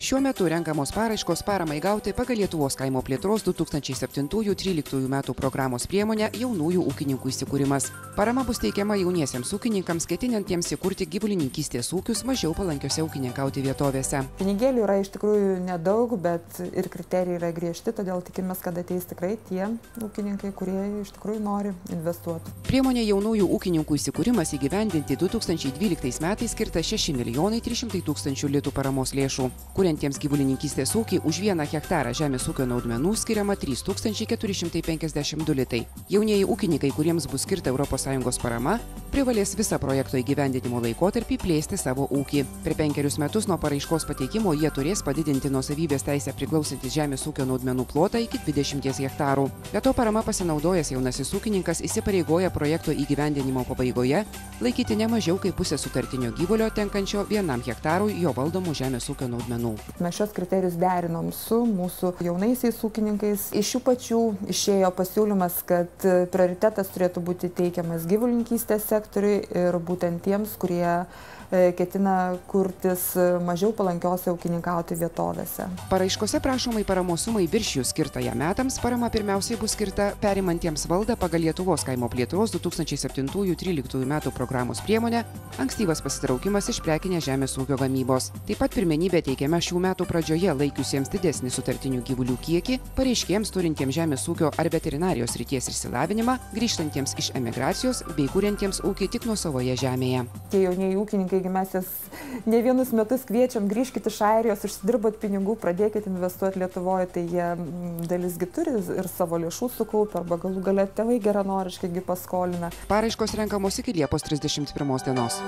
Šiuo metu renkamos paraiškos paramai gauti pagal Lietuvos kaimo plėtros 2007-2013 metų programos priemonę jaunųjų ūkininkų įsikūrimas. Parama bus teikiama jauniesiems ūkininkams, ketinantiems įkurti gyvulininkystės ūkius mažiau palankiose ūkininkauti vietovėse. Pinigėlių yra iš tikrųjų nedaug, bet ir kriterijai yra griežti, todėl tikimės, kad ateis tikrai tie ūkininkai, kurie iš tikrųjų nori investuoti. Priemonė jaunųjų ūkininkų įsikūrimas įgyvendinti 2012 metais skirta 6 300 000 litų paramos lėšų. Kuriantiems gyvulininkystės ūkį už 1 hektarą žemės ūkio naudmenų skiriama 3452 litai. Jaunieji ūkininkai, kuriems bus skirta ES parama, privalės visą projekto įgyvendinimo laikotarpį plėsti savo ūkį. Per 5 metus nuo paraiškos pateikimo jie turės padidinti nuosavybės teisę priklausantį žemės ūkio naudmenų plotą iki 20 hektarų. Be to parama pasinaudojęs jaunasis ūkininkas įsipareigoja projekto įgyvendinimo pabaigoje laikyti ne mažiau kaip pusę sutartinio gyvulio tenkančio 1 hektarui jo valdomų žemės ūkio naudmenų. Mes šios kriterijus derinom su mūsų jaunaisiais ūkininkais. Iš jų pačių išėjo pasiūlymas, kad prioritetas turėtų būti teikiamas gyvulininkystės sektoriui ir būtent tiems, kurie ketina kurtis mažiau palankiose ūkininkauti vietovėse. Paraiškose prašomai paramos sumai viršijus skirtąją metams, parama pirmiausiai bus skirta perimantiems valdą pagal Lietuvos kaimo plėtros 2007-2013 metų programos priemonę ankstyvas pasitraukimas iš prekinės žemės ūkio gamybos. Taip pat pirmenybė teikiama šių metų pradžioje laikiusiems didesnį sutartinių gyvulių kiekį, pareiškėjams turintiems žemės ūkio ar veterinarijos srities išsilavinimą, grįžtantiems iš emigracijos bei kuriantiems ūkį tik nuosavoje žemėje. Tie jaunieji ūkininkai, mes jas ne vienus metus kviečiam, grįžkit iš Airijos, užsidirbat pinigų, pradėkit investuoti Lietuvoje, tai jie dalisgi turi ir savo lėšų sukaupę, arba galų gale tėvai geranoriškai paskolina. Paraiškos renkamos iki Liepos 31 dienos.